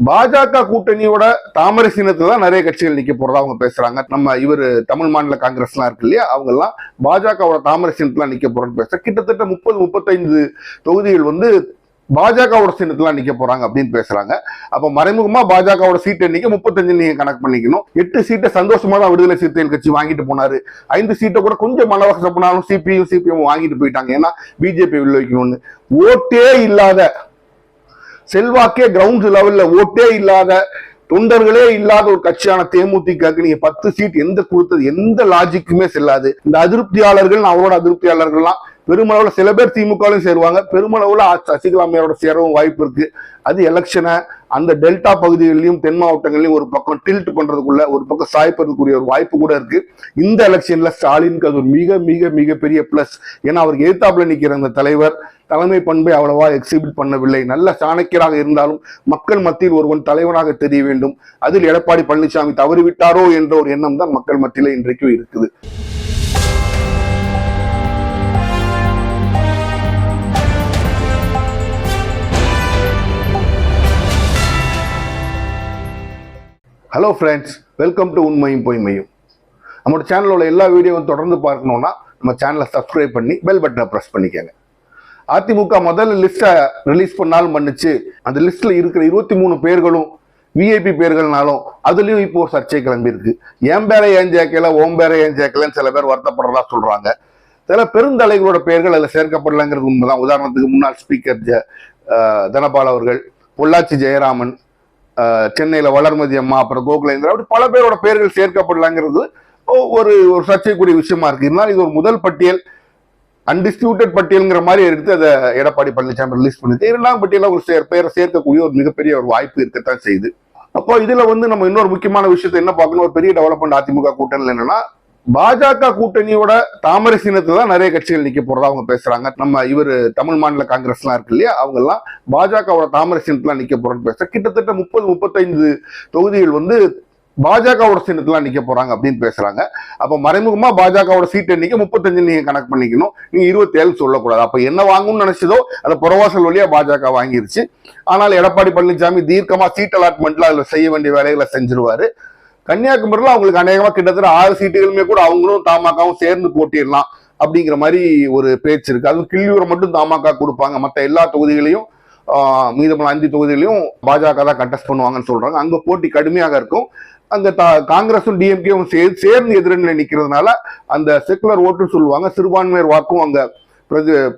பாஜக கூட்டணியோட தாமரை சின்னத்துல தான் நிறைய கட்சிகள் நிக்க போறதா அவங்க பேசுறாங்க. நம்ம இவர் தமிழ் மாநில காங்கிரஸ் எல்லாம் இருக்கு இல்லையா, அவங்க எல்லாம் பாஜகவோட தாமரை சின்னத்துல நிக்க போறோம்னு பேச கிட்டத்தட்ட 30-35 தொகுதிகள் பாஜகவோட சின்னத்துல நிக்க போறாங்க அப்படின்னு பேசுறாங்க. அப்ப மறைமுகமா பாஜகவோட சீட் எண்ணிக்கை 35 நீங்க கணக்கு பண்ணிக்கணும். 8 சீட்டை சந்தோஷமா தான் விடுதலை சிறுத்தைகள் கட்சி வாங்கிட்டு போனாரு. 5 சீட்டை கூட கொஞ்சம் மனவசப்பனாலும் சிபிஎம் வாங்கிட்டு போயிட்டாங்க. ஏன்னா பிஜேபி உள்ள வைக்கணும்னு. ஓட்டே இல்லாத, செல்வாக்கே கிரவுண்ட் லெவல்ல ஓட்டே இல்லாத, தொண்டர்களே இல்லாத ஒரு கட்சியான தேமுதிக நீங்க 10 சீட் எந்த கொடுத்தது எந்த லாஜிக்குமே செல்லாது. இந்த அதிருப்தியாளர்கள், அவரோட அதிருப்தியாளர்கள்லாம் பெருமளவுல சில பேர் திமுகலையும் சேருவாங்க, பெருமளவுல சசிகலா அம்மையோட சேரவும் வாய்ப்பு இருக்கு. அது எலெக்ஷனை அந்த டெல்டா பகுதிகளிலும் தென் மாவட்டங்களிலும் ஒரு பக்கம் டில்ட் பண்றதுக்குள்ள, ஒரு பக்கம் சாய்ப்பதற்குரிய ஒரு வாய்ப்பு கூட இருக்கு. இந்த எலெக்ஷன்ல ஸ்டாலினுக்கு அது ஒரு மிக மிக மிகப்பெரிய பிளஸ். ஏன்னா அவருக்கு எதிர்த்தாப்புல நிக்கிற அந்த தலைவர் தலைமை பண்பை அவ்வளவா எக்ஸிபிட் பண்ணவில்லை. நல்ல சாணக்கியராக இருந்தாலும் மக்கள் மத்தியில் ஒருவன் தலைவனாக தெரிய வேண்டும். அதில் எடப்பாடி பழனிசாமி தவறிவிட்டாரோ என்ற ஒரு எண்ணம் தான் மக்கள் மத்தியில இன்றைக்கும் இருக்குது. ஹலோ ஃப்ரெண்ட்ஸ், வெல்கம் டு உண்மையும் பொய்மையும். நம்மளோட சேனலோட எல்லா வீடியோவும் தொடர்ந்து பார்க்கணும்னா நம்ம சேனலை சப்ஸ்கிரைப் பண்ணி பெல் பட்டனை ப்ரெஸ் பண்ணிக்கோங்க. அதிமுக முதல்ல லிஸ்ட்டை ரிலீஸ் பண்ணாலும் பண்ணுச்சு. அந்த லிஸ்ட்ல இருக்கிற 23 பேர்களும் விஐபி பேர்கள்னாலும் அதுலயும் இப்போ ஒரு சர்ச்சை கிளம்பி இருக்கு. என் பேரை ஏன் சேர்க்கல, ஓம் பேரை ஏன் சேர்க்கலன்னு சில பேர் வருத்தப்படுறதா சொல்றாங்க. சில பெருந்தலைகளோட பெயர்கள் அதில் சேர்க்கப்படலைங்கிறது உண்மைதான். உதாரணத்துக்கு முன்னாள் ஸ்பீக்கர் தனபால் அவர்கள், பொள்ளாச்சி ஜெயராமன், சென்னையில வளர்மதி அம்மா, அப்புறம் கோகுலேந்திரா, அப்படி பல பேரோட பெயர்கள் சேர்க்கப்படலாங்கிறது ஒரு சர்ச்சைக்குரிய விஷயமா இருக்கு. இருந்தாலும் இது ஒரு முதல் பட்டியல், அன்டிஸ்பியூட்டட் பட்டியல்ங்கிற மாதிரி எடுத்து அதை எடப்பாடி பழனிசாமி ரிலீஸ் பண்ணிட்டு 2ஆம் பட்டியல ஒரு பேரை சேர்க்கக்கூடிய ஒரு மிகப்பெரிய ஒரு வாய்ப்பு இருக்கத்தான் செய்யுது. அப்போ இதுல நம்ம இன்னொரு முக்கியமான விஷயத்தை என்ன பார்க்கணும், ஒரு பெரிய டெவலப்மெண்ட் அதிமுக கூட்டணியில் என்னன்னா, பாஜக கூட்டணியோட தாமரை சின்னத்துல தான் நிறைய கட்சிகள் நிக்க போறதா அவங்க பேசுறாங்க. நம்ம இவர் தமிழ் மாநில காங்கிரஸ் எல்லாம் இருக்கு இல்லையா, அவங்க எல்லாம் பாஜகவோட தாமரை சின்னத்துல நிக்க போறோம்னு பேச கிட்டத்தட்ட 30-35 தொகுதிகள் பாஜகவோட சின்னத்துல நிக்க போறாங்க அப்படின்னு பேசுறாங்க. அப்ப மறைமுகமா பாஜகவோட சீட் எண்ணிக்கை 35 நீங்க கணக்கு பண்ணிக்கணும். நீங்க 27 சொல்லக்கூடாது. அப்ப என்ன வாங்கணும்னு நினைச்சதோ அதை புறவாசல் வழியா பாஜக வாங்கிருச்சு. ஆனால் எடப்பாடி பழனிசாமி தீர்க்கமா சீட் அலாட்மெண்ட்ல அதுல செய்ய வேண்டிய வேலைகளை செஞ்சிருவாரு. கன்னியாகுமரியில அவங்களுக்கு அநேகமா கிட்டத்தட்ட 6 சீட்டுகளுமே கூட அவங்களும் தமாகவும் சேர்ந்து போட்டிடலாம் அப்படிங்கிற மாதிரி ஒரு பேச்சு இருக்கு. அதுவும் கிள்ளியூரை மட்டும் தமாக கொடுப்பாங்க, மற்ற எல்லா தொகுதிகளையும் மீதமான 5 தொகுதிகளையும் பாஜக தான் கண்டெஸ்ட் பண்ணுவாங்கன்னு சொல்றாங்க. அங்க போட்டி கடுமையாக இருக்கும். அங்க காங்கிரஸும் டிஎம்கேவும் சேர்ந்து எதிரணியில் நிக்கிறதுனால அந்த செக்குலர் ஓட்டுன்னு சொல்லுவாங்க, சிறுபான்மையர் வாக்கும் அங்க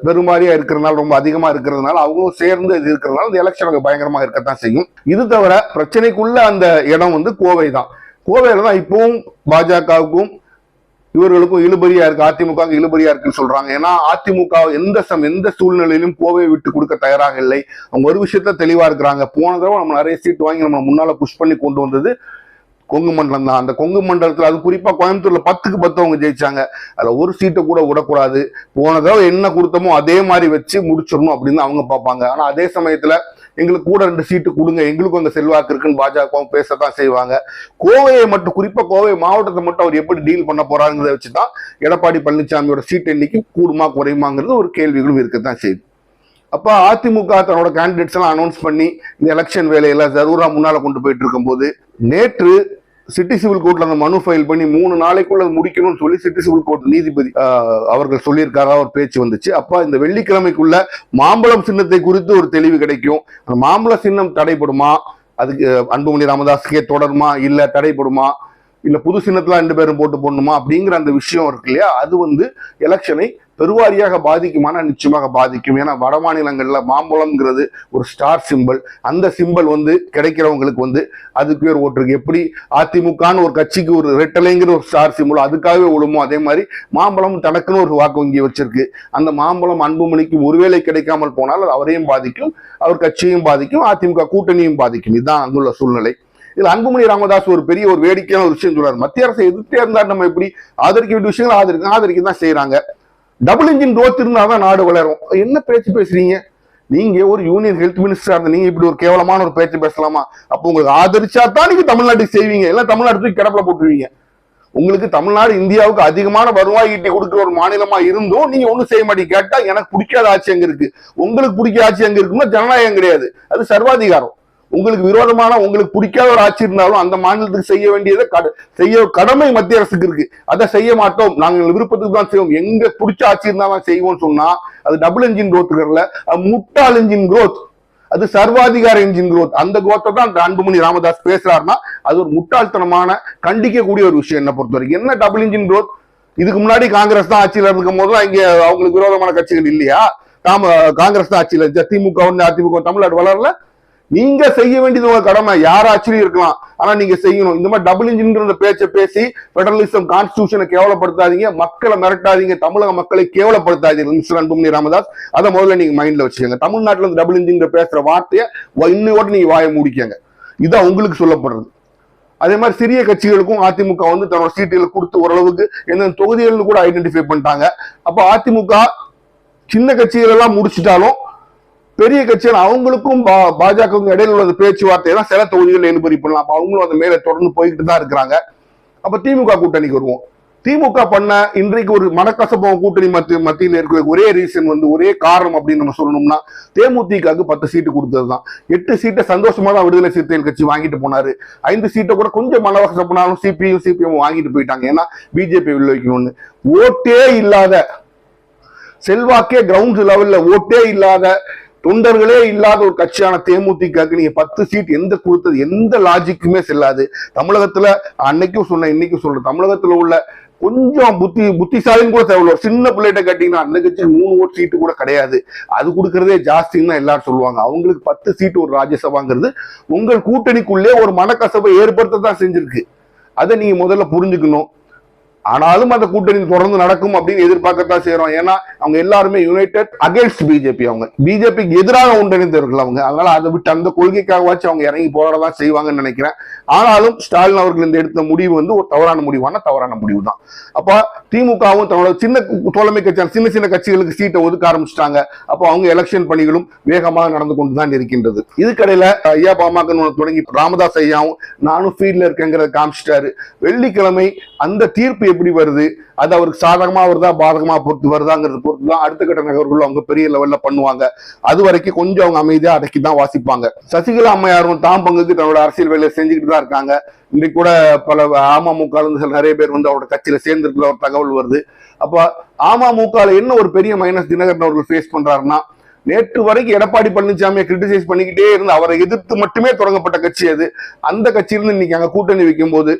பெரும்பாரியா இருக்கிறதுனால, ரொம்ப அதிகமா இருக்கிறதுனால, அவங்களும் சேர்ந்து இது இருக்கிறதுனால இந்த எலெக்ஷன் பயங்கரமாக இருக்கத்தான் செய்யும். இது தவிர பிரச்சனைக்குள்ள அந்த இடம் கோவை தான். கோவையில தான் இப்பவும் பாஜகவுக்கும் இவர்களுக்கும் இழுபறியா இருக்கு, அதிமுக இழுபறியா இருக்குன்னு சொல்றாங்க. ஏன்னா அதிமுக எந்த சூழ்நிலையிலும் கோவையை விட்டு கொடுக்க தயாராக இல்லை. அவங்க ஒரு விஷயத்த தெளிவா இருக்கிறாங்க. போன தடவை நம்ம நிறைய சீட் வாங்கி நம்ம முன்னால புஷ் பண்ணி கொண்டு வந்தது கொங்கு மண்டலம் தான். அந்த கொங்கு மண்டலத்துல அது குறிப்பா கோயம்புத்தூர்ல 10க்கு 10 அவங்க ஜெயிச்சாங்க. அதுல ஒரு சீட்டை கூட விடக்கூடாது. போன தடவை என்ன கொடுத்தமோ அதே மாதிரி வச்சு முடிச்சிடணும் அப்படின்னு அவங்க பார்ப்பாங்க. ஆனா அதே சமயத்துல எங்களுக்கு கூட 2 சீட்டு கொடுங்க, எங்களுக்கும் அங்க செல்வாக்கு இருக்குன்னு பாஜகவும் பேசத்தான் செய்வாங்க. கோவையை மட்டும், குறிப்பா கோவை மாவட்டத்தை மட்டும் அவர் எப்படி டீல் பண்ண போறாங்கிறத வச்சுதான் எடப்பாடி பழனிசாமியோட சீட் எண்ணிக்கை கூடுமா குறையுமாங்கிறது ஒரு கேள்விகளும் இருக்கத்தான் செய்யுது. அப்ப அதிமுக தன்னோட கேண்டிடேட்ஸ் எல்லாம் அனௌன்ஸ் பண்ணி இந்த எலெக்ஷன் வேலையில ஜரூரா முன்னால கொண்டு போயிட்டு இருக்கும் போது, நேற்று சிட்டி சிவில் கோர்ட்ல அந்த மனு ஃபைல் பண்ணி 3 நாளைக்குள்ள முடிக்கணும்னு சொல்லி சிட்டி சிவில் கோர்ட் நீதிபதி அவர்கள் சொல்லியிருக்காரா ஒரு பேச்சு வந்துச்சு. அப்ப இந்த வெள்ளிக்கிழமைக்குள்ள மாம்பழம் சின்னத்தை குறித்து ஒரு தெளிவு கிடைக்கும். அந்த மாம்பழ சின்னம் தடைப்படுமா, அதுக்கு அன்புமணி ராமதாஸுக்கே தொடருமா, இல்ல தடைப்படுமா, இல்ல புது சின்னத்துல 2 பேரும் போட்டு போடணுமா அப்படிங்கிற அந்த விஷயம் இருக்கு இல்லையா, அது எலெக்ஷனை பெருவாரியாக பாதிக்குமானா நிச்சயமாக பாதிக்கும். ஏன்னா வட மாநிலங்கள்ல மாம்பழம்ங்கிறது ஒரு ஸ்டார் சிம்பிள். அந்த சிம்பிள் கிடைக்கிறவங்களுக்கு அதுக்கு பேர் ஓட்டுருக்கு. எப்படி அதிமுகன்னு ஒரு கட்சிக்கு ஒரு ரெட்டலைங்கிற ஒரு ஸ்டார் சிம்பிள் அதுக்காகவே விழுமோ, அதே மாதிரி மாம்பழம் தனக்குன்னு ஒரு வாக்கு வங்கி வச்சிருக்கு. அந்த மாம்பழம் அன்புமணிக்கு ஒருவேளை கிடைக்காமல் போனால் அது அவரையும் பாதிக்கும், அவர் கட்சியையும் பாதிக்கும், அதிமுக கூட்டணியும் பாதிக்கும். இதுதான் அங்குள்ள சூழ்நிலை. இதுல அன்புமணி ராமதாஸ் ஒரு பெரிய ஒரு வேடிக்கையான ஒரு விஷயம் சொல்றாரு. மத்திய அரசை எதிர்த்தே இருந்தா நம்ம எப்படி ஆதரிக்க வேண்டிய விஷயங்கள் ஆதரிக்க தான் செய்யறாங்க. டபுள் இன்ஜின் growth இருந்தாதான் நாடு வளரும். என்ன பேச்சு பேசுறீங்க நீங்க? ஒரு யூனியன் ஹெல்த் மினிஸ்டரா இருந்த நீங்க இப்படி ஒரு கேவலமான ஒரு பேச்சு பேசலாமா? அப்போ உங்களுக்கு ஆதரிச்சா தான் நீங்க தமிழ்நாட்டுக்கு செய்வீங்க, எல்லாம் தமிழ்நாட்டுக்கு கிடப்பில போட்டுருவீங்க. உங்களுக்கு தமிழ்நாடு இந்தியாவுக்கு அதிகமான வருவாய் ஈட்டி கொடுக்குற ஒரு மாநிலமா இருந்தும் நீங்க ஒண்ணும் செய்ய மாட்டீங்க. கேட்டா எனக்கு பிடிக்காத ஆட்சி எங்க இருக்கு, உங்களுக்கு பிடிக்காத ஆட்சி எங்க இருக்குன்னா ஜனநாயகம் கிடையாது, அது சர்வாதிகாரம். உங்களுக்கு விரோதமான உங்களுக்கு பிடிக்காத ஒரு ஆட்சி இருந்தாலும் அந்த மாநிலத்துக்கு செய்ய வேண்டியதை செய்ய கடமை மத்திய அரசுக்கு இருக்கு. அதை செய்ய மாட்டோம், நாங்கள் விருப்பத்துக்கு தான் செய்வோம், எங்க பிடிச்ச ஆட்சி இருந்தாலும் செய்வோம்னு சொன்னா அது டபுள் என்ஜின் குரோத்துக்கல, முட்டாள் என்ஜின் குரோத், அது சர்வாதிகார என்ஜின் குரோத். அந்த குரோத்தை தான் அன்புமணி ராமதாஸ் பேசுறாருன்னா அது ஒரு முட்டாள்தனமான கண்டிக்கக்கூடிய ஒரு விஷயம். என்ன பொறுத்த வரைக்கும் என்ன டபுள் என்ஜின் குரோத்? இதுக்கு முன்னாடி காங்கிரஸ் தான் ஆட்சியில் இருக்கும் போதுதான் இங்க அவங்களுக்கு விரோதமான கட்சிகள் இல்லையா? காங்கிரஸ் தான் ஆட்சியில் இருந்துச்சு, திமுக அதிமுக தமிழ்நாடு வளரல. நீங்க செய்ய வேண்டியது உங்க கடமை, யார் ஆட்சியும் இருக்கலாம், ஆனா நீங்க செய்யணும். இந்த மாதிரி டபுள் இன்ஜின் பேச்சை பேசி பெடரலிசம் கான்ஸ்டிடியூஷனை கேவலப்படுத்தாதீங்க, மக்களை மிரட்டாதீங்க, தமிழக மக்களை கேவலப்படுத்தாதீங்க மிஸ்டர் அன்புமணி ராமதாஸ். அதை முதல்ல நீங்க மைண்ட்ல வச்சுக்கோங்க. தமிழ்நாட்டில் இருந்து டபுள் இன்ஜின் பேசுற வார்த்தையை இன்னையோட நீங்க வாயை முடிக்கங்க. இதான் உங்களுக்கு சொல்லப்படுறது. அதே மாதிரி சிறிய கட்சிகளுக்கும் அதிமுக வந்து தன்னோட சீட்டுகளை கொடுத்து ஓரளவுக்கு எந்தெந்த தொகுதிகள் கூட ஐடென்டிஃபை பண்ணிட்டாங்க. அப்ப அதிமுக சின்ன கட்சிகள் எல்லாம் முடிச்சிட்டாலும் பெரிய கட்சிகள் அவங்களுக்கும் பாஜகவுக்கும் இடையில உள்ள பேச்சுவார்த்தை தான் சில தொகுதிகள் எழுபறி பண்ணலாம். அப்ப அவங்களும் அந்த மேல தொடர்ந்து போய்கிட்டு தான் இருக்கிறாங்க. அப்ப திமுக கூட்டணிக்கு வருவோம். திமுக பண்ண இன்றைக்கு ஒரு மனக்கசப்பம் கூட்டணி மத்தியில் இருக்கிற ஒரே ரீசன் வந்து ஒரே காரணம் அப்படின்னு நம்ம சொல்லணும்னா தேமுதிகவுக்கு 10 சீட்டு கொடுத்ததுதான். 8 சீட்டை சந்தோஷமா தான் விடுதலை சிறுத்தைகள் கட்சி வாங்கிட்டு போனாரு. 5 சீட்டை கூட கொஞ்சம் மனக்கசப்பனாலும் சிபிஎம் வாங்கிட்டு போயிட்டாங்க. ஏன்னா பிஜேபி உள்ள வைக்கணும்னு. ஓட்டே இல்லாத, செல்வாக்கே கிரவுண்ட் லெவல்ல ஓட்டே இல்லாத, தொண்டர்களே இல்லாத ஒரு கட்சியான தேமுதிகக்கு நீங்க 10 சீட் எந்த கொடுத்தது எந்த லாஜிக்குமே செல்லாது. தமிழகத்துல அன்னைக்கும் சொன்ன இன்னைக்கும் சொல்றேன், தமிழகத்துல உள்ள கொஞ்சம் புத்திசாலின்னு கூட தேவையில்ல, சின்ன பிள்ளைகிட்ட கட்டிங்கன்னா அந்த கட்சி 3 ஓட்டு சீட்டு கூட கிடையாது, அது கொடுக்கறதே ஜாஸ்தின்னு எல்லாரும் சொல்லுவாங்க. அவங்களுக்கு 10 சீட்டு ஒரு ராஜ்யசபாங்கிறது உங்கள் கூட்டணிக்குள்ளே ஒரு மனக்கசப்பை ஏற்படுத்தத்தான் செஞ்சிருக்கு. அதை நீங்க முதல்ல புரிஞ்சுக்கணும். ஆனாலும் அந்த கூட்டணி தொடர்ந்து நடக்கும் அப்படின்னு எதிர்பார்க்கத்தான் செய்யறோம். ஏன்னா அவங்க எல்லாருமே யுனைடெட் அகேன்ஸ்ட் பிஜேபி, அவங்க பிஜேபிக்கு எதிராக ஒன்றிணைந்தவர்கள் அவங்க. அதனால அதை விட்டு அந்த கொள்கைக்காகவாச்சும் அவங்க இறங்கி போராடதான் செய்வாங்கன்னு நினைக்கிறேன். ஆனாலும் ஸ்டாலின் அவர்கள் இந்த எடுத்த முடிவு வந்து ஒரு தவறான முடிவு தான். அப்ப திமுகவும் தன்னோட சின்ன தோழமை கட்சியான சின்ன சின்ன கட்சிகளுக்கு சீட்டை ஒதுக்க ஆரம்பிச்சிட்டாங்க. அப்போ அவங்க எலெக்ஷன் பணிகளும் வேகமாக நடந்து கொண்டுதான் இருக்கின்றது. இதுக்கடையில ஐயா பாமக தொடங்கி ராமதாஸ் ஐயாவும் நானும் ஃபீல்ட்ல இருக்கேங்கிறத காமிச்சிட்டாரு. வெள்ளிக்கிழமை அந்த தீர்ப்பு எப்படி வருது, அது அவருக்கு சாதகமா வருதா பாதகமா பொறுத்து வருதாங்கிறது பொறுத்து தான் அடுத்த கட்ட நகர்கள் அவங்க பெரிய லெவல்ல பண்ணுவாங்க. அது வரைக்கும் கொஞ்சம் அவங்க அமைதியா அடக்கி தான் வாசிப்பாங்க. சசிகலா அம்மையாரும் தாம் பங்குக்கு தன்னோட அரசியல் வேலையை செஞ்சுக்கிட்டு தான் இருக்காங்க. இன்றைக்கு கூட பல அமமுக நிறைய பேர் வந்து அவரோட கட்சியில சேர்ந்திருக்கிற ஒரு தகவல் வருது. அப்ப அமமுக என்ன ஒரு பெரிய மைனஸ் தினகரன் அவர்கள் ஃபேஸ் பண்றாருன்னா, நேற்று வரைக்கும் எடப்பாடி பழனிசாமியை கிரிட்டிசைஸ் பண்ணிக்கிட்டே இருந்து அவரை எதிர்த்து மட்டுமே தொடங்கப்பட்ட கட்சி அது. அந்த கட்சியிலிருந்து இன்னைக்கு அங்க கூட்டணி வைக்கும் போது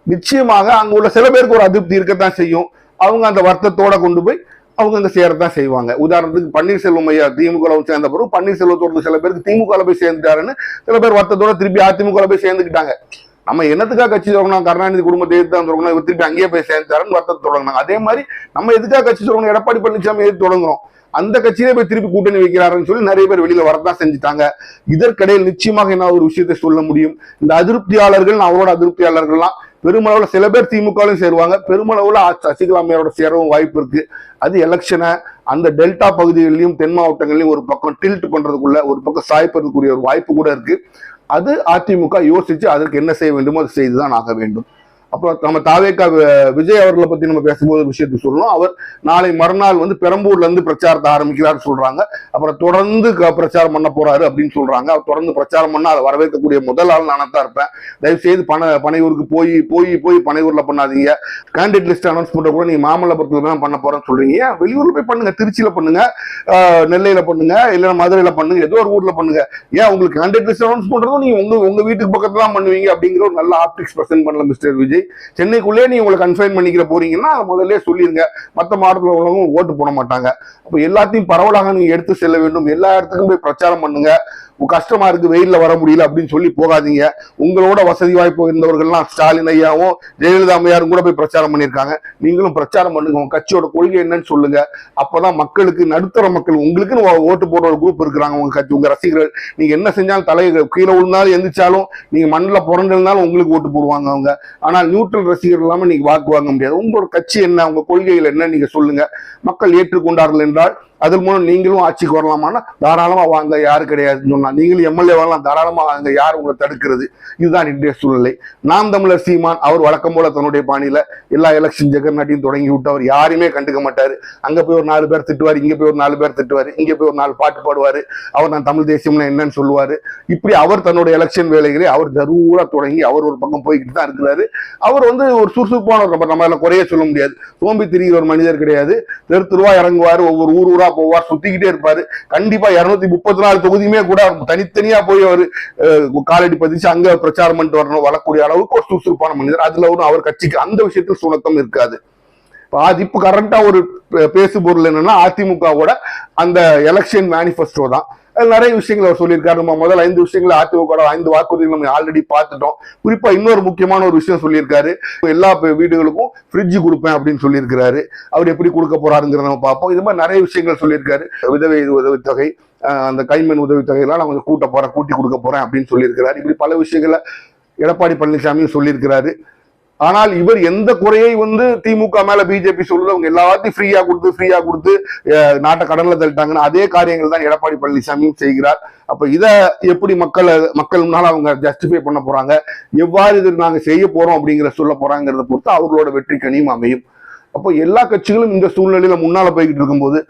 நிச்சயமாக அங்க உள்ள சில பேருக்கு ஒரு அதிருப்தி இருக்கத்தான் செய்யும். அவங்க அந்த வருத்தத்தோட கொண்டு போய் அவங்க அங்க சேரத்தான் செய்வாங்க. உதாரணத்துக்கு பன்னீர்செல்வம் ஐயா திமுக சேர்ந்த பிறகு பன்னீர்செல்வத்தோட சில பேருக்கு திமுக போய் சேர்ந்துட்டாருன்னு சில பேர் வருத்தத்தோட திருப்பி அதிமுக போய் சேர்ந்துக்கிட்டாங்க. நம்ம என்னத்துக்காக கட்சி தொடங்கணும், கருணாநிதி குடும்பத்தை எதிர்த்து தான் தொடங்கணும், இவர் திருப்பி அங்கேயே போய் சேர்ந்தாருன்னு வருத்தத்தை தொடங்கினாங்க. அதே மாதிரி நம்ம எதுக்காக கட்சி தொடங்கணும், எடப்பாடி பழனிசாமி எதிர்த்து தொடங்குறோம், அந்த கட்சியிலே போய் திருப்பி கூட்டணி வைக்கிறாருன்னு சொல்லி நிறைய பேர் வெளியில வரதான் செஞ்சுட்டாங்க. இதற்கிடையில் நிச்சயமாக என்ன ஒரு விஷயத்தை சொல்ல முடியும், இந்த அதிருப்தியாளர்கள் அவரோட அதிருப்தியாளர்கள்லாம் பெருமளவுல சில பேர் திமுகலையும் சேருவாங்க, பெருமளவுல சசிகலா அம்மையாரோட சேரவும் வாய்ப்பு இருக்கு. அது எலெக்ஷனை அந்த டெல்டா பகுதிகளிலும் தென் மாவட்டங்களிலும் ஒரு பக்கம் டில்ட் பண்றதுக்குள்ள ஒரு பக்கம் சாய்ப்பதற்குரிய ஒரு வாய்ப்பு கூட இருக்கு. அது அதிமுக யோசிச்சு அதற்கு என்ன செய்ய வேண்டுமோ அதை செய்துதான் ஆக வேண்டும். அப்புறம் நம்ம தாவேக்கா விஜய் அவர்களை பத்தி நம்ம பேசும்போது விஷயத்தை சொல்லணும். அவர் நாளை மறுநாள் வந்து பெரம்பூர்ல இருந்து பிரச்சாரத்தை ஆரம்பிக்கிறார் சொல்றாங்க. அப்புறம் தொடர்ந்து பிரச்சாரம் பண்ண போறாரு அப்படின்னு சொல்றாங்க. அவர் தொடர்ந்து பிரச்சாரம் பண்ணா அதை வரவேற்கக்கூடிய முதல் ஆள் நானா தான் இருப்பேன். தயவு செய்து பனையூருக்கு போய் போய் போய் பனையூர்ல பண்ணாதீங்க. கேண்டிடேட் லிஸ்ட் அனௌன்ஸ் பண்ற கூட நீங்க மாமல்லபுரத்துல தான் பண்ண போறேன்னு சொல்றீங்க. வெளியூர்ல போய் பண்ணுங்க, திருச்சியில பண்ணுங்க, நெல்லையில பண்ணுங்க, இல்ல மதுரையில பண்ணுங்க, ஏதோ ஒரு ஊர்ல பண்ணுங்க. ஏன் உங்களுக்கு கேண்டிடேட் லிஸ்ட் அனௌன்ஸ் பண்றதும் நீங்க உங்க வீட்டுக்கு பக்கத்துல தான் பண்ணுவீங்க அப்படிங்கிற ஒரு நல்ல ஆப்டிக்ஸ் பிரசன்ட் பண்ணல மிஸ்டர் விஜய். சென்னைக்குள்ளே நீ உங்களை கன்ஃபைன் பண்ணிக்கிற போறீங்கன்னா முதல்ல சொல்லிருங்க, மற்ற மாவட்டத்தில் உள்ளவங்க ஓட்டு போட மாட்டாங்க. அப்ப எல்லாத்தையும் பரவலாக நீங்க எடுத்து செல்ல வேண்டும். எல்லா இடத்துக்கும் போய் பிரச்சாரம் பண்ணுங்க. கஷ்டமா இருக்கு, வெயில்ல வர முடியல அப்படின்னு சொல்லி போகாதீங்க. உங்களோட வசதி வாய்ப்பு இருந்தவர்கள்லாம் ஸ்டாலின் ஐயாவும் ஜெயலலிதா அம்மையாரும் கூட போய் பிரச்சாரம் பண்ணியிருக்காங்க. நீங்களும் பிரச்சாரம் பண்ணுங்க, உங்க கட்சியோட கொள்கை என்னன்னு சொல்லுங்க. அப்பதான் மக்களுக்கு, நடுத்தர மக்கள், உங்களுக்குன்னு ஓட்டு போடுற ஒரு குரூப் இருக்கிறாங்க, உங்க கட்சி, உங்க ரசிகர்கள். நீங்க என்ன செஞ்சாலும் தலையை கீழே விழுந்தாலும் எந்திரிச்சாலும் நீங்க மண்ணில் புரண்டிருந்தாலும் உங்களுக்கு ஓட்டு போடுவாங்க அவங்க. ஆனால் நியூட்ரல் ரசிகர்கள் இல்லாம நீங்க வாக்கு வாங்க முடியாது. உங்களோட கட்சி என்ன, உங்க கொள்கைகள் என்ன நீங்க சொல்லுங்க. மக்கள் ஏற்றுக்கொண்டார்கள் என்றால் அதன் மூலம் நீங்களும் ஆட்சிக்கு வரலாமான்னா தாராளமா வாங்க, யாரு கிடையாதுன்னு சொன்னா. நீங்களும் எம்எல்ஏ வரலாம், தாராளமா வாங்க, யார் உங்களை தடுக்கிறது? இதுதான் இன்றைய சூழ்நிலை. நாம் தமிழர் சீமான் அவர் வழக்கம் போல தன்னுடைய பாணியில எல்லா எலெக்ஷன் ஜெகர்நாட்டையும் தொடங்கி விட்டு அவர் யாருமே கண்டுக்க மாட்டாரு. அங்க போய் ஒரு 4 பேர் திட்டுவாரு, இங்க போய் ஒரு 4 பேர் திட்டுவாரு, இங்க போய் ஒரு 4 பாட்டு பாடுவாரு, அவர் நான் தமிழ் தேசியம்னா என்னன்னு சொல்லுவாரு. இப்படி அவர் தன்னுடைய எலெக்ஷன் வேலைகளை அவர் ஜரூரா தொடங்கி அவர் ஒரு பக்கம் போய்கிட்டு தான் இருக்கிறாரு. அவர் ஒரு சுறுசுறுப்பான ஒரு நபர், நம்ம குறைய சொல்ல முடியாது. சோம்பி திரிகிற ஒரு மனிதர் கிடையாது. தெருவா இறங்குவாரு, ஒவ்வொரு ஊரா போவார், சுத்திக்கிட்டே இருப்பாரு. கண்டிப்பா 234 தொகுதியுமே கூட தனித்தனியா போய் அவர் காலடி பதிச்சு அங்க பிரச்சாரம் பண்ணிட்டு வரணும், வரக்கூடிய அளவுக்கு ஒரு சுறுசுறுப்பான மனிதர். அதுல அவர் கட்சிக்கு அந்த விஷயத்தில் சுணக்கம் இருக்காது. இப்ப கரண்டா ஒரு பேசு பொருள் என்னன்னா அதிமுகவோட அந்த எலெக்ஷன் மேனிபெஸ்டோ தான். நிறைய விஷயங்கள் அவர் சொல்லியிருக்காரு. நம்ம முதல் 5 விஷயங்கள் அதிமுக 5 வாக்குறுதிகள் நம்ம ஆல்ரெடி பார்த்துட்டோம். குறிப்பா இன்னொரு முக்கியமான ஒரு விஷயம் சொல்லியிருக்காரு. எல்லா வீடுகளுக்கும் ஃப்ரிட்ஜ் கொடுப்பேன் அப்படின்னு சொல்லியிருக்கிறாரு. அவர் எப்படி கொடுக்க போறாருங்கிறத நம்ம பார்ப்போம். இது மாதிரி நிறைய விஷயங்கள் சொல்லியிருக்காரு. விதவை உதவித்தொகை, அந்த கைமண் உதவித்தொகையெல்லாம் நான் கொஞ்சம் கூட்டி கொடுக்க போறேன் அப்படின்னு சொல்லியிருக்கிறாரு. இப்படி பல விஷயங்களை எடப்பாடி பழனிசாமியும் சொல்லியிருக்கிறாரு. ஆனால் இவர் எந்த குறையை திமுக மேல பிஜேபி சொல்லுது, அவங்க எல்லாத்தையும் ஃப்ரீயா கொடுத்து நாட்டை கடன்ல தள்ளிட்டாங்கன்னா அதே காரியங்கள் தான் எடப்பாடி பழனிசாமியும் செய்கிறார். அப்ப இத எப்படி மக்கள் முன்னால அவங்க ஜஸ்டிஃபை பண்ண போறாங்க, எவ்வாறு இது நாங்க செய்ய போறோம் அப்படிங்கிற சொல்ல போறாங்கிறத பொறுத்து அவர்களோட வெற்றி கனியும் அமையும். அப்போ எல்லா கட்சிகளும் இந்த சூழ்நிலையில முன்னால போய்கிட்டு இருக்கும்போது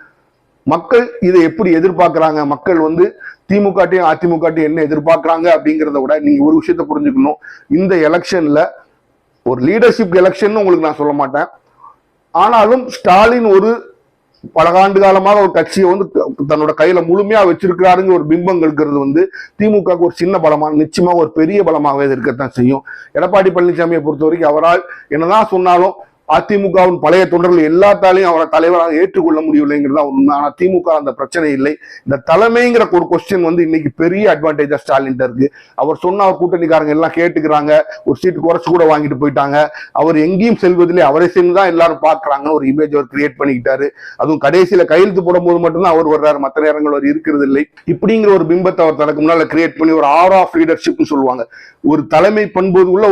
மக்கள் இதை எப்படி எதிர்பார்க்கிறாங்க, மக்கள் திமுகட்டையும் அதிமுகட்டையும் என்ன எதிர்பார்க்கிறாங்க அப்படிங்கிறத விட நீங்க ஒரு விஷயத்த புரிஞ்சுக்கணும். இந்த எலெக்ஷன்ல ஒரு லீடர்ஷிப் எலெக்ஷன் உங்களுக்கு நான் சொல்ல மாட்டேன். ஆனாலும் ஸ்டாலின் பல ஆண்டு காலமாக ஒரு கட்சியை தன்னோட கையில முழுமையா வச்சிருக்கிறாருங்கிற ஒரு பிம்பம் இருக்கிறது திமுக ஒரு சின்ன பலமாக, நிச்சயமாக ஒரு பெரிய பலமாகவே இருக்கத்தான் செய்யும். எடப்பாடி பழனிசாமியை பொறுத்த வரைக்கும் அவரால் என்னதான் சொன்னாலும் அதிமுகவின் பழைய தொண்டர்கள் எல்லாத்தாலையும் அவரை தலைவராக ஏற்றுக்கொள்ள முடியவில்லைங்கிறதா உண்மை. ஆனா திமுக அந்த பிரச்சனை இல்லை. இந்த தலைமைங்கிற ஒரு கொஸ்டின் இன்னைக்கு பெரிய அட்வான்டேஜா ஸ்டாலின் இருக்கு. அவர் சொன்ன அவர் கூட்டணிக்காரங்க எல்லாம் கேட்டுக்கிறாங்க, ஒரு சீட்டு குறைச்சு கூட வாங்கிட்டு போயிட்டாங்க. அவர் எங்கேயும் செல்வதிலே அவரை சேர்ந்துதான் எல்லாரும் பாக்குறாங்க, ஒரு இமேஜ் அவர் கிரியேட் பண்ணிக்கிட்டாரு. அதுவும் கடைசியில கையெழுத்து போடும் போது மட்டும்தான் அவர் வர்றாரு, மற்ற நேரங்கள் அவர் இருக்கிறது இல்லை. இப்படிங்கிற ஒரு பிம்பத்தை அவர் தனக்கு முன்னால கிரியேட் பண்ணி ஒரு ஆர் ஆஃப் லீடர்ஷிப்னு சொல்லுவாங்க, ஒரு தலைமை பண்பு உள்ள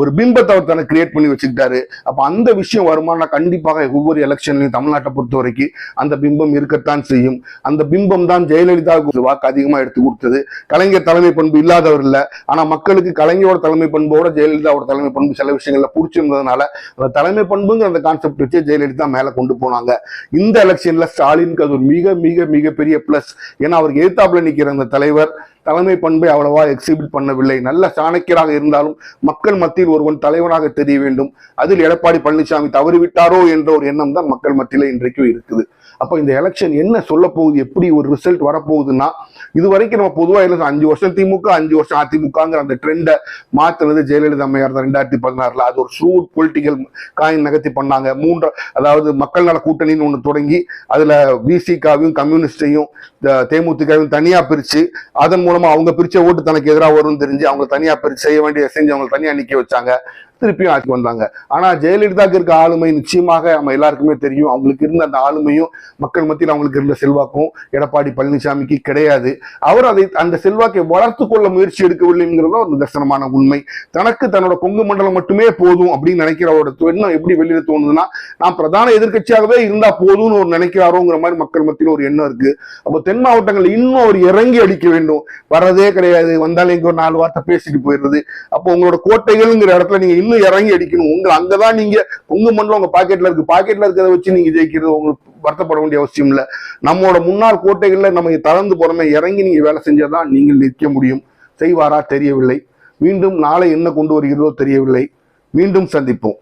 ஒரு பிம்பத்தை அவர் தனக்கு கிரியேட் பண்ணி வச்சுக்கிட்டாரு. அப்ப அந்த விஷயம் வருமானா கண்டிப்பாக ஒவ்வொரு எலெக்ஷன்லையும் தமிழ்நாட்டை பொறுத்த வரைக்கும் அந்த பிம்பம் இருக்கத்தான் செய்யும். அந்த பிம்பம் தான் ஜெயலலிதாவுக்கு வாக்கு அதிகமா எடுத்து கொடுத்தது. கலைஞர் தலைமை பண்பு இல்லாதவர் இல்ல, ஆனா மக்களுக்கு கலைஞரோட தலைமை பண்போட ஜெயலலிதாவோட தலைமை பண்பு சில விஷயங்கள்ல பிடிச்சிருந்ததுனால அந்த தலைமை பண்புங்கிற அந்த கான்செப்ட் வச்சு ஜெயலலிதா மேல கொண்டு போனாங்க. இந்த எலெக்ஷன்ல ஸ்டாலினுக்கு அது ஒரு மிக மிக மிகப்பெரிய பிளஸ். ஏன்னா அவருக்கு எதிர்த்தாப்புல நிக்கிற அந்த தலைவர் தலைமை பண்பை அவ்வளவா எக்ஸிபிட் பண்ணவில்லை. நல்ல சாணக்கியராக இருந்தாலும் மக்கள் மத்தியில் ஒருவன் தலைவனாக தெரிய வேண்டும். அதில் எடப்பாடி பழனிசாமி தவறிவிட்டாரோ என்ற ஒரு எண்ணம் தான் மக்கள் மத்தியில இன்றைக்கும் இருக்குது. அப்ப இந்த எலெக்ஷன் என்ன சொல்ல போகுது, எப்படி ஒரு ரிசல்ட் வரப்போகுதுன்னா, இது வரைக்கும் நம்ம பொதுவாக 5 வருஷம் திமுக 5 வருஷம் அதிமுகங்கிற அந்த ட்ரெண்டை மாத்தினது ஜெயலலிதா அம்மையார் தான் 2016. அது ஒரு ஷூட் பொலிட்டிக்கல் காயின் நகர்த்தி பண்ணாங்க. அதாவது மக்கள் நல கூட்டணின்னு ஒன்று தொடங்கி அதுல விசிகாவையும் கம்யூனிஸ்டையும் தேமுதிகவும் தனியா பிரிச்சு அதன் மூலமா அவங்க பிரிச்ச ஓட்டு தனக்கு எதிராக வரும்னு தெரிஞ்சு அவங்க தனியா பிரிச்சு செய்ய வேண்டிய செஞ்சு அவங்க தனியா நிக்க வச்சாங்க. திருப்பியும் ஆட்சி வந்தாங்க. ஆனா ஜெயலலிதாவுக்கு இருக்க ஆளுமை நிச்சயமாக நம்ம எல்லாருக்குமே தெரியும். அவங்களுக்கு இருந்த அந்த ஆளுமையும் மக்கள் மத்தியில் அவங்களுக்கு இருந்த செல்வாக்கும் எடப்பாடி பழனிசாமிக்கு கிடையாது. அவர் அந்த செல்வாக்கை வளர்த்து கொள்ள முயற்சி எடுக்கவில்லைங்கிறது ஒரு நிதர்சனமான உண்மை. தனக்கு தன்னோட கொங்கு மண்டலம் மட்டுமே போதும் அப்படின்னு நினைக்கிறவரோட எண்ணம் எப்படி வெளியில தோணுதுன்னா, நான் பிரதான எதிர்கட்சியாகவே இருந்தா போதும்னு ஒரு நினைக்கிறாரோங்கிற மாதிரி மக்கள் மத்தியில் ஒரு எண்ணம் இருக்கு. அப்போ தென் மாவட்டங்கள் இன்னும் ஒரு இறங்கி அடிக்க வேண்டும். வர்றதே கிடையாது, வந்தாலும் இங்க ஒரு 4 வார்த்தை பேசிட்டு போயிடுறது. அப்போ உங்களோட கோட்டைகள்ங்கிற இடத்துல நீங்க இறங்கி அடிக்கணும். அங்கதான் நீங்க கொங்கு மண்டலம் உங்க பாக்கெட்ல இருக்கிறத வச்சு நீங்க ஜெயிக்கிறது உங்களுக்கு வருத்தப்பட வேண்டிய அவசியம் இல்ல. நம்மளோட முன்னாள் கோட்டைகள்ல நம்ம தளர்ந்து போறோமே, இறங்கி நீங்க வேலை செஞ்சாதான் நீங்கள் நிற்க முடியும். செய்வாரா தெரியவில்லை. மீண்டும் நாளை என்ன கொண்டு வருகிறதோ தெரியவில்லை. மீண்டும் சந்திப்போம்.